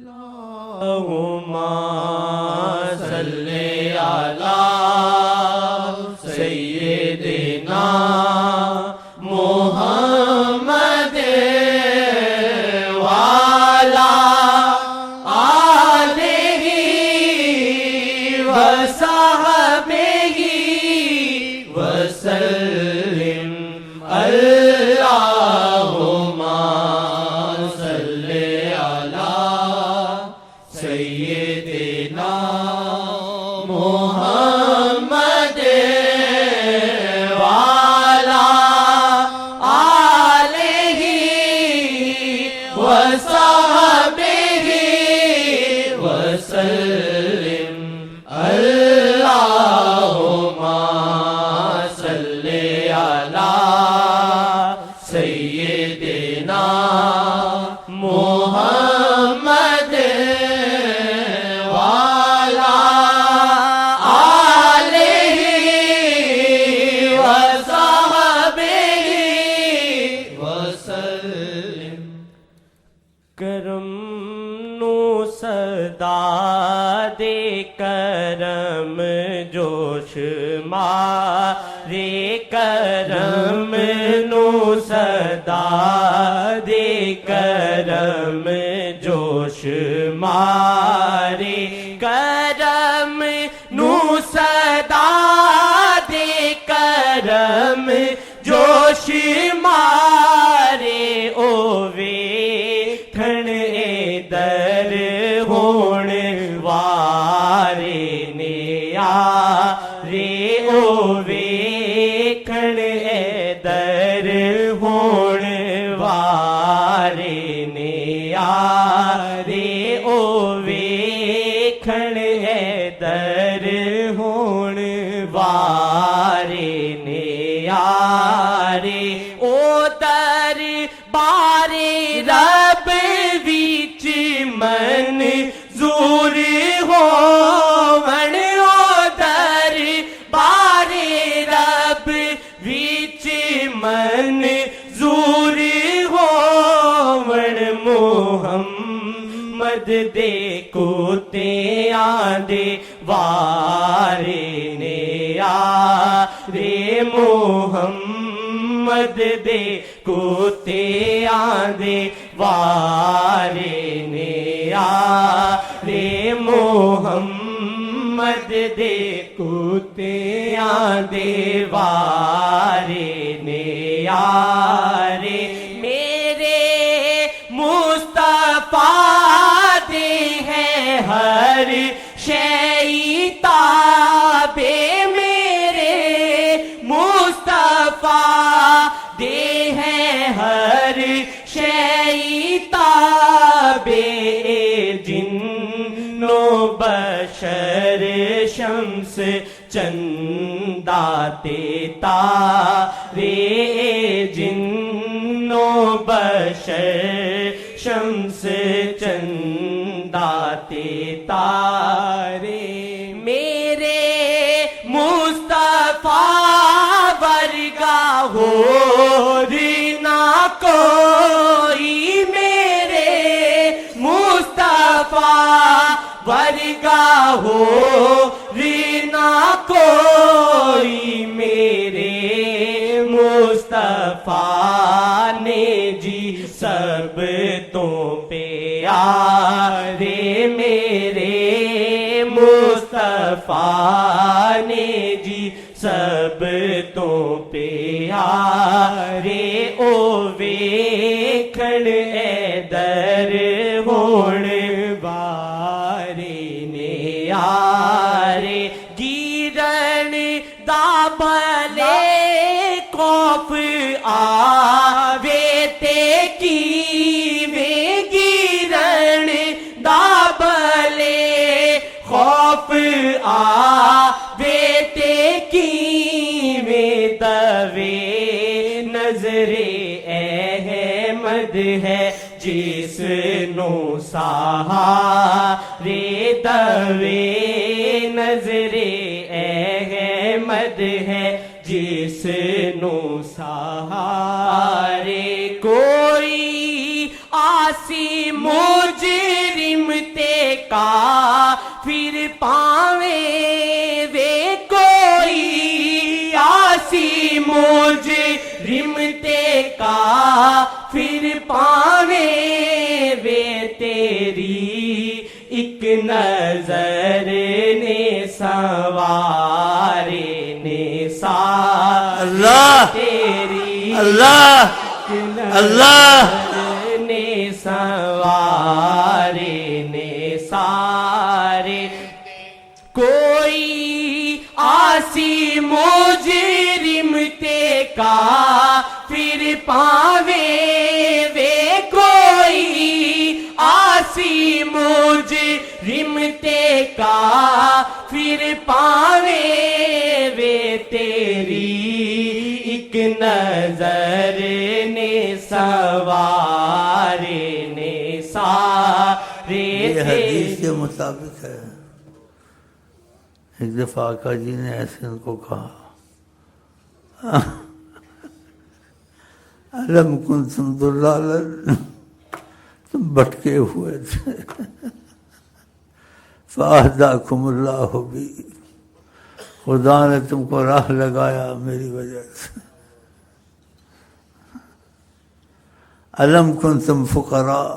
اللہم صلی علی سیدنا محمد وعلی آلہ وصحبہ وسلم اللہم صلی علی سیدنا محمد وعلی آلہ وصحبہ وسلم اللہم صلی علی سیدنا محمد وعلی آلہ وصحبہ وسلم۔ کرم نو صدا دے کرم جوش مارے، کرم نو صدا دے کرم جوش مارے، کرم نو صدا دے کرم جوش مارے، او ویکھن در ہون وارے نے آرے، او ویکھن در ہون وارے نے آرے، او ویکھن در ہون وارے نے آرے، او در بارے رب وچ منظور ہون، او در بارے رب وچ منظور ہون، محمد دے کتیاں دے وارے نے آرے، محمد دے کتیاں دے وارے نے آرے، محمد دے کتیاں دے وارے نے آرے، میرے مصطفیٰ دے ہے ہر شیء تابع، میرے مصطفیٰ دے ہے ہر شیء تابع، جن و بشر شمس چندہ تے تارے، جن و بشر شمس چندہ تے تارے، میرے مصطفیٰ ورگا ہو نہ کوئی، میرے مصطفیٰ ورگا ہو نہ کوئی، میرے مصطفیٰ نے جی سب تو پیارے، میرے مصطفیٰ نے جی سب تو پیارے، او ویکھن در ہون وارے نے آرے، گیرن دا بھلے خوف آوے تے کیویں، گیرن دا بھلے خوف آوے تے کیویں، دوے نظر احمد ہے جس نو سہارے، دوے نظر احمد ہے جس نو سہارے، کوئی آسی مجرم کافر پاویں وے تیری ایک نظر نے سنوارے نے اللہ تیری اللہ اللہ نے سنوارے نے سارے کوئی آسی مجرم تے کافر پاویں وے کوئی آسی مجرم تے کافر پاویں وے تیری ایک نظر نے سوارے نے سارے یہ حدیث کے مطابق ہے. ایک دفعہ آقا جی نے ایسے ان کو کہا علم کنتم ضلالا، تم بھٹکے ہوئے تھے، فاہداکم اللہ بی، خدا نے تم کو راہ لگایا میری وجہ سے. علم کنتم فقراء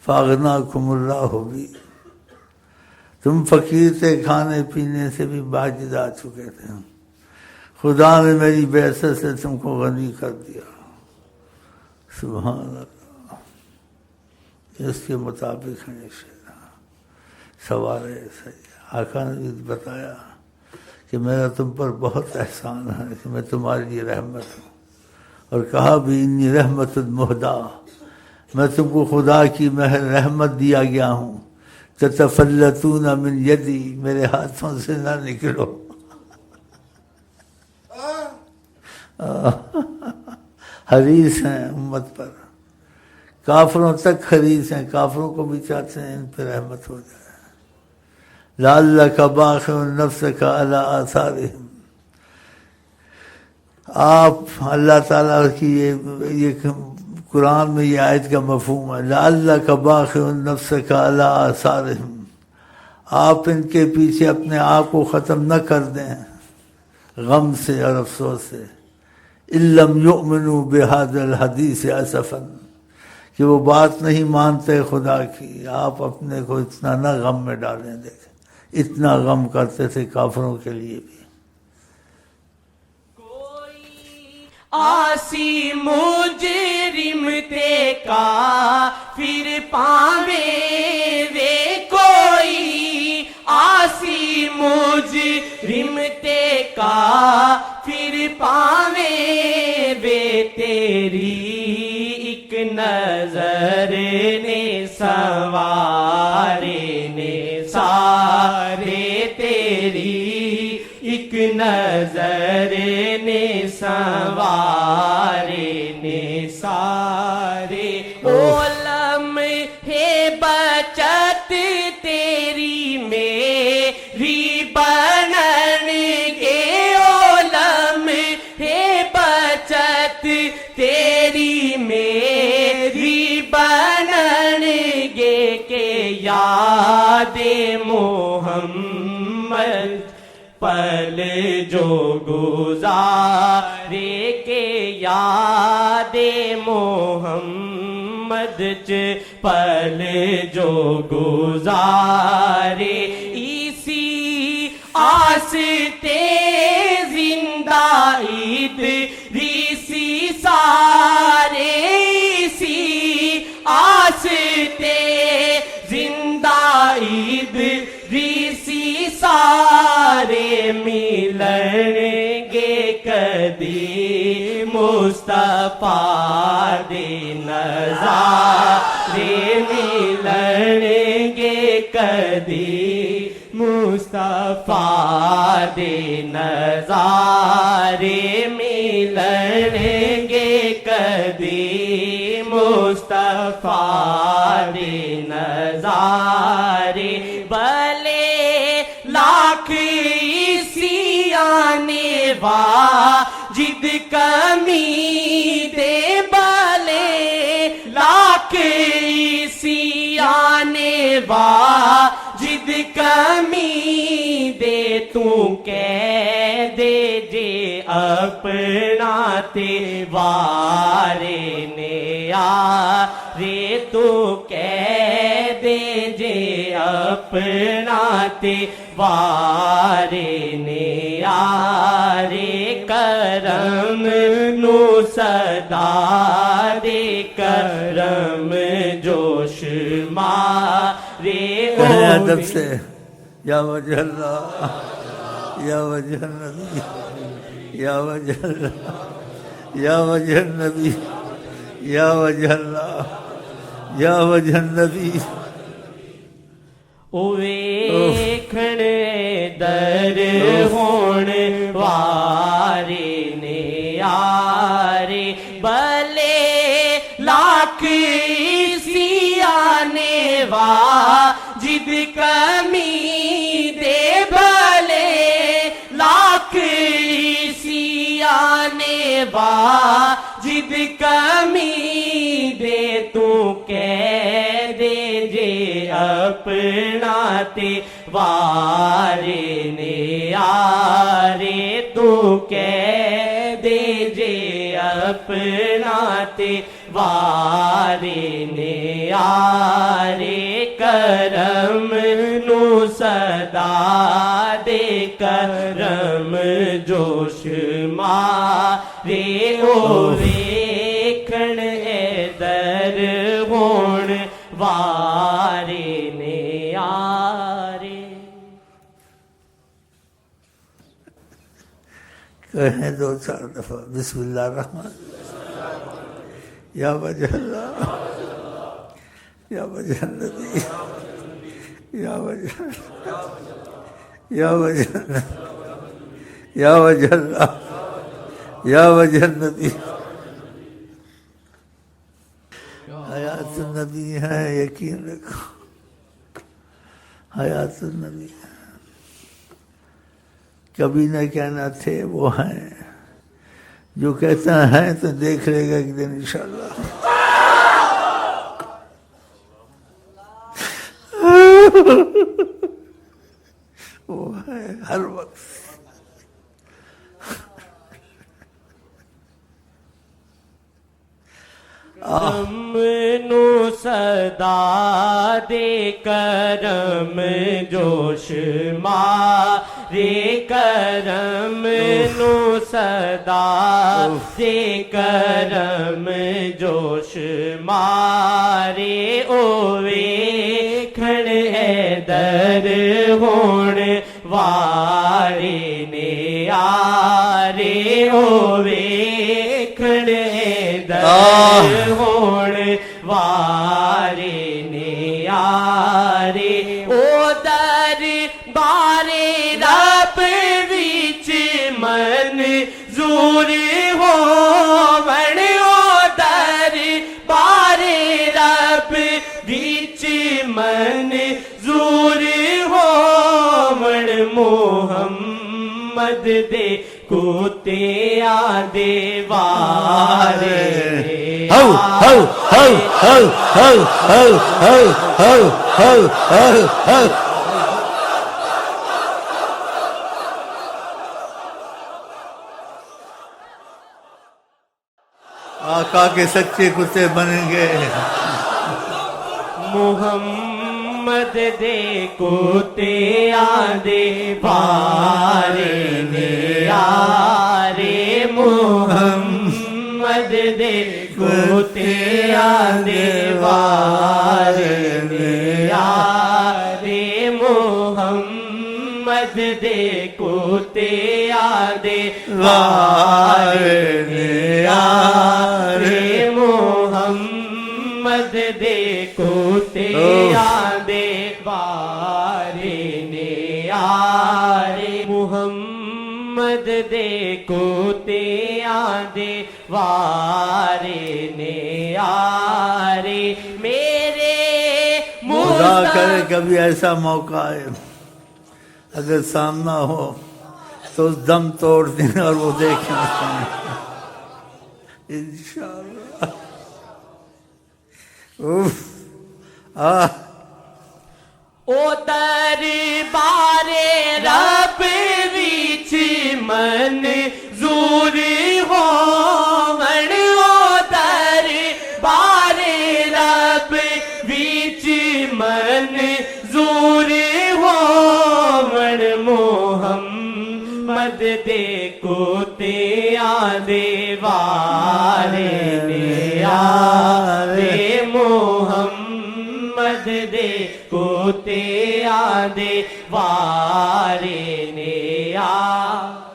فاغناکم اللہ بی، تم فقیر تھے، کھانے پینے سے بھی باجد آ چکے تھے، خدا نے میری بعثت سے تم کو غنی کر دیا. سبحان اللہ. اس کے مطابق ہے سوارے صحیح. آقا نے بھی بتایا کہ میرا تم پر بہت احسان ہے کہ میں تمہاری لیے رحمت ہوں، اور کہا بھی انی رحمت مہدا، میں تم کو خدا کی مہر رحمت دیا گیا ہوں. تتفلتون من یدی، میرے ہاتھوں سے نہ نکلو. حریص ہیں امت پر، کافروں تک حریص ہیں، کافروں کو بھی چاہتے ہیں ان پہ رحمت ہو جائے. لعلک باخع نفسک علی آثارہم، آپ اللہ تعالیٰ کی یہ قرآن میں یہ آیت کا مفہوم ہے، لعلک باخع نفسک علی آثارہم، آپ ان کے پیچھے اپنے آپ کو ختم نہ کر دیں غم سے اور افسوس سے. ان لم یؤمنوا بہذا الحدیث اسفا، کہ وہ بات نہیں مانتے خدا کی، آپ اپنے کو اتنا نہ غم میں ڈالیں. دیکھیں اتنا غم کرتے تھے کافروں کے لیے بھی. آسی مجرم تے کافر پاویں وے کوئی آسی مجرم تے کافر پاویں وے تیری ایک نظر نے سوارے نے سارے تیری ایک نظر نے سوارے نے سارے. علم ہے بچت تیری میری بنن گے، علم ہے بچت تیری میری بنن گے کہ یاد محمد پل جو گزارے کے یاد محمد پل جو گزارے. اسی آستے زندہ عید ریسی سارے، اسی آستے زندہ عید ریسی سارے ملیں گے کدی مصطفیٰ دے نظارے، ملیں گے کدی مصطفیٰ دے نظارے، ملیں گے کدی مصطفیٰ دے نظارے. بھلے لاکھ اسی آنے واجد کمی دے، بھلے لاکھ اسی آنے واجد جد کمی دے تو کہہ دے جے اپنا تے وارے نے رے تو کہہ دے جے اپنا تے وارے نے رے کرم نو صدا دے کرم جوش مارے ادب سے یا وجہ اللہ یا وجہ النبی یا وجہ اللہ یا وجہ النبی یا وجہ اللہ یا وجہ النبی ویکھن در ہون وارے نے آرے بلے لاکھ سیانے واجد کمی دے بلے لاکھ سیانے واجد کمی دے تو کہہ دے جے اپنا تے وارے نے آرے تو کہہ دے جے اپنا تے وارے نے آرے کرم نو صدا دے کرم جوش مارے او ویکھن در ہون وارے نے آرے کہیں دو چار دفعہ بسم اللہ الرحمن یا وجہ اللہ یا وجہ النبی یا وجہ اللہ یا وجہ اللہ یا وجہ اللہ یا وجہ النبی حیات النبی ہے یقین رکھو حیات النبی کبھی نہ کہنا تھے وہ ہیں جو کہتا ہے تو دیکھ لے گا ایک دن انشاءاللہ وہ ہے ہر وقت کرم نو صدا دے کرم جوش مارے کرم نو صدا دے کرم جوش مارے او ویکھن در ہون وارے نے آرے او ویکھن در ہون وارے نے آرے او در بارے رب وچ منظور ہو من او در بارے رب وچ منظور ہو من محمد دے کوتے آدے وارے ہو ہو ہو ہو ہو ہو ہو ہو ہو ہو ہو آقا کے سچے کتے بنیں گے محمد دے کوتے آدے وارے نے آرے محمد دے کوتے آدے وارے نے آرے محمد دے کوتے آدے وارے نے آرے محمد دے کوتے آدے وارے نے آرے محمد دے کوتے آدے وارے نے آرے میرے خدا کرے کبھی ایسا موقع آئے اگر سامنا ہو تو اس دم توڑ دیں اور وہ دیکھیں انشاءاللہ او در دے کتیاں دے وارے نے یارے محمد دے کتیاں دے وارے نے یارے